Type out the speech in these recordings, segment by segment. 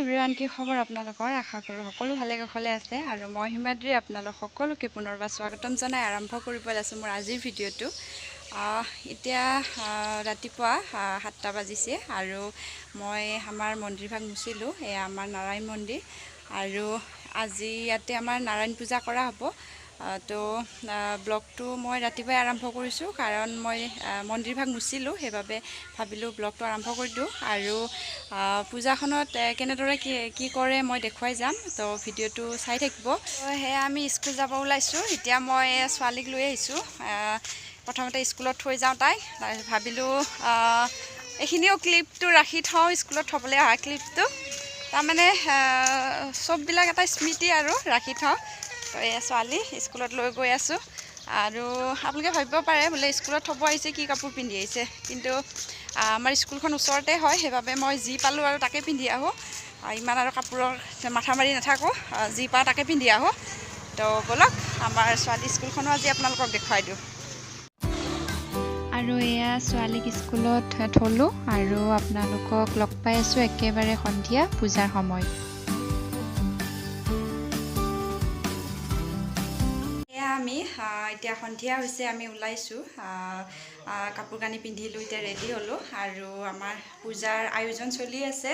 Everyone, কি খবৰ আপোনালোকৰ? আশা কৰোঁ সকলো ভালে কুশলে আছে আৰু মই হিমাদ্ৰী আপোনালোক সকলোকে পুনৰবাৰ স্বাগতম জনাই আৰম্ভ কৰিব লৈছোঁ মোৰ আজিৰ ভিডিঅ'টো। এতিয়া ৰাতিপুৱা 7টা বাজিছে আৰু মই আমাৰ মন্দিৰভাগ মুচিলোঁ। এয়া আমাৰ নাৰায়ণ মন্দিৰ আৰু আজি ইয়াতে আমাৰ নাৰায়ণ পূজা কৰা হ'ব। তো ব্লগটো মই ৰাতিপুৱাই আৰম্ভ কৰিছোঁ কাৰণ মই মন্দিৰভাগ মুচিলোঁ, সেইবাবে ভাবিলোঁ ব্লগটো আৰম্ভ কৰি দিওঁ আৰু পূজাখনত কেনেদৰে কি কৰে মই দেখুৱাই যাম। তো ভিডিঅ'টো চাই থাকিব। তো সেয়া আমি স্কুল যাব ওলাইছোঁ। এতিয়া মই ছোৱালীক লৈ আহিছোঁ। প্ৰথমতে স্কুলত থৈ যাওঁ তাইক, তাৰপিছত ভাবিলোঁ এইখিনিও ক্লিপটো ৰাখি থওঁ, স্কুলত থ'বলৈ অহা ক্লিপটো। তাৰমানে চববিলাক এটা স্মৃতি আৰু ৰাখি থওঁ। তো এয়া ছোৱালী স্কুলত লৈ গৈ আছোঁ আৰু আপোনালোকে ভাবিব পাৰে বোলে স্কুলত থ'ব আহিছে কি কাপোৰ পিন্ধি আহিছে, কিন্তু আমাৰ স্কুলখন ওচৰতে হয়, সেইবাবে মই যি পালোঁ আৰু তাকে পিন্ধি আহোঁ। ইমান আৰু কাপোৰৰ মাথা মাৰি নাথাকোঁ, যি পাওঁ তাকে পিন্ধি আহোঁ। তো ব'লক আমাৰ ছোৱালী স্কুলখনো আজি আপোনালোকক দেখুৱাই দিওঁ। আৰু এয়া ছোৱালীক স্কুলত থ'লোঁ আৰু আপোনালোকক লগ পাই আছোঁ একেবাৰে সন্ধিয়া পূজাৰ সময়ত। আমি এতিয়া সন্ধিয়া হৈছে, আমি ওলাইছোঁ, কাপোৰ কানি পিন্ধিলোঁ, এতিয়া ৰেডি হ'লোঁ আৰু আমাৰ পূজাৰ আয়োজন চলি আছে।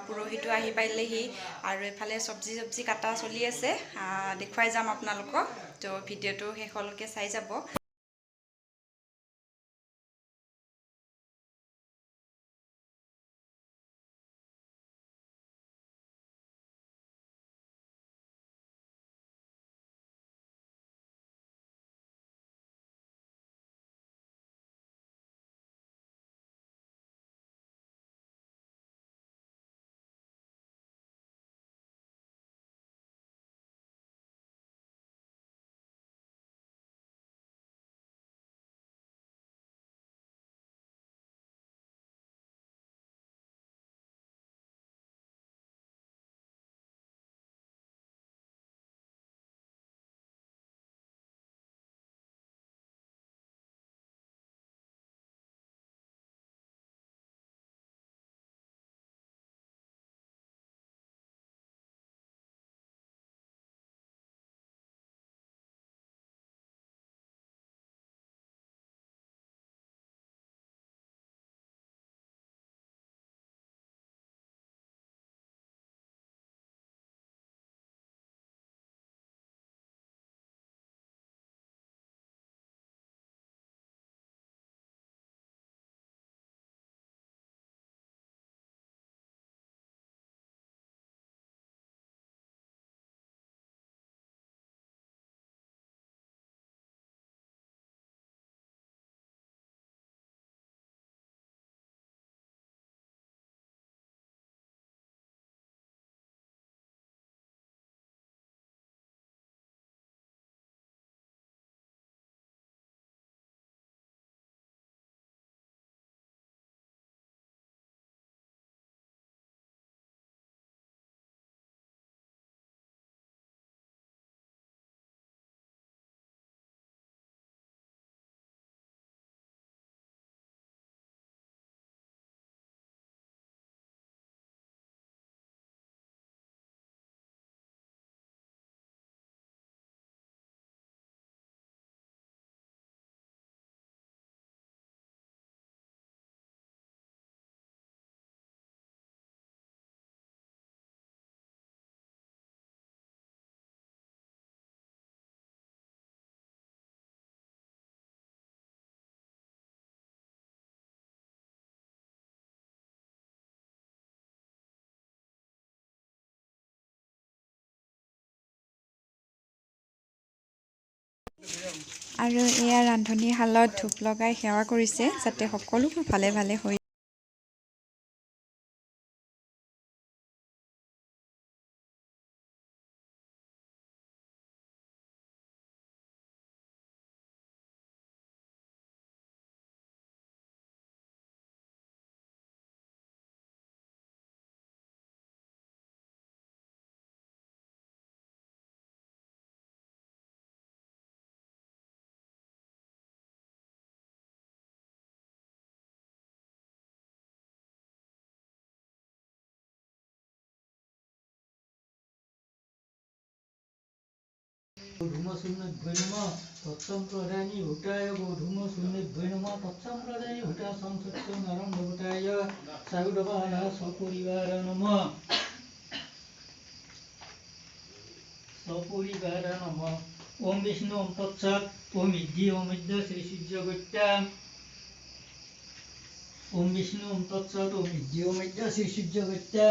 পুৰোহিতো আহি পালেহি আৰু এফালে চব্জি কাটা চলি আছে। দেখুৱাই যাম আপোনালোকক, তো ভিডিঅ'টো শেষলৈকে চাই যাব। আৰু এয়া ৰান্ধনীশালত ধূপ লগাই সেৱা কৰিছে যাতে সকলোবোৰ ভালে ভালে হৈ ধূমশূন্যভ্যৈ নমঃ তৎসম্প্রদায়নি ভূতায় ধূমশূন্যভ্যৈ নমঃ তৎসম্প্রদায়নি ভূতা সংসত্য নরম ভূতায় সায়ুধবালা সপরিবার নমঃ সপরিবার নমঃ ওম বিষ্ণু ওম তৎসৎ ওম ইদ্ধি ওম ইদ্য শ্রী সূর্যগত্যা ওম বিষ্ণু ওম তৎসৎ ওম ইদ্ধি ওম ইদ্য শ্রী সূর্যগত্যা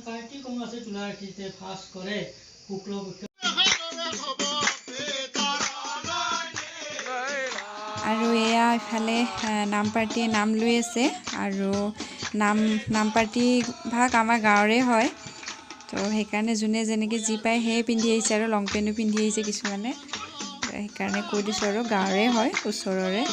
কার্তিক মাসে তুলারাখিতে ফাঁস করে শুক্লপক্ষ আৰু এয়া ইফালে নাম পাৰ্টীয়ে নাম লৈ আছে আৰু নাম পাৰ্টি ভাগ আমাৰ গাঁৱৰে হয় তো সেইকাৰণে যোনে যেনেকৈ যি পায় সেয়ে পিন্ধি আহিছে আৰু লং পেণ্টো পিন্ধি আহিছে কিছুমানে তো সেইকাৰণে কৈ দিছোঁ আৰু গাঁৱৰে হয় ওচৰৰে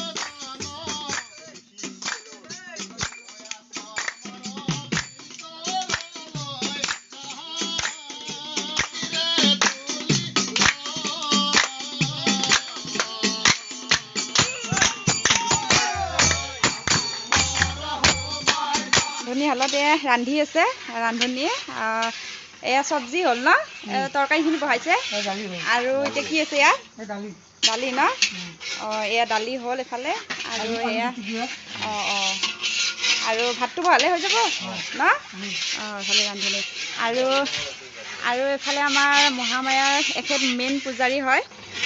হালতে ৰান্ধি আছে ৰান্ধনীয়ে এয়া চব্জি হ'ল ন তৰকাৰীখিনি বহাইছে আৰু এতিয়া কি আছে ইয়াত দালি ন এয়া দালি হ'ল এফালে আৰু এয়া আৰু ভাতটো বহালে হৈ যাব ন এফালে ৰান্ধনী আৰু এফালে আমাৰ মহামায়াৰ এখেত মেইন পূজাৰী হয়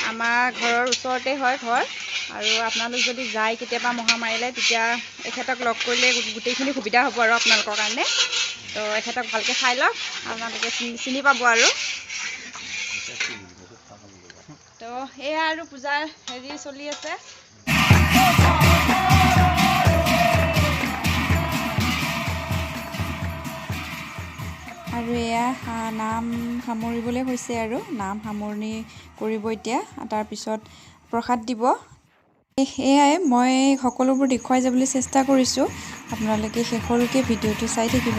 আমাৰ ঘৰৰ ওচৰতে হয় ঘৰ আৰু আপোনালোক যদি যায় কেতিয়াবা মহামায়ালৈ তেতিয়া এখেতক লগ কৰিলে গোটেইখিনি সুবিধা হ'ব আৰু আপোনালোকৰ কাৰণে তো এখেতক ভালকৈ চাই লওক আপোনালোকে চিনি পাব আৰু তো এয়া আৰু পূজাৰ হেৰি চলি আছে আৰু এয়া নাম সামৰিবলৈ হৈছে আৰু নাম সামৰণি কৰিব এতিয়া তাৰপিছত প্ৰসাদ দিব এয়াই মই সকলোবোৰ দেখুৱাই যাবলৈ চেষ্টা কৰিছোঁ আপোনালোকে শেষলৈকে ভিডিঅ'টো চাই থাকিব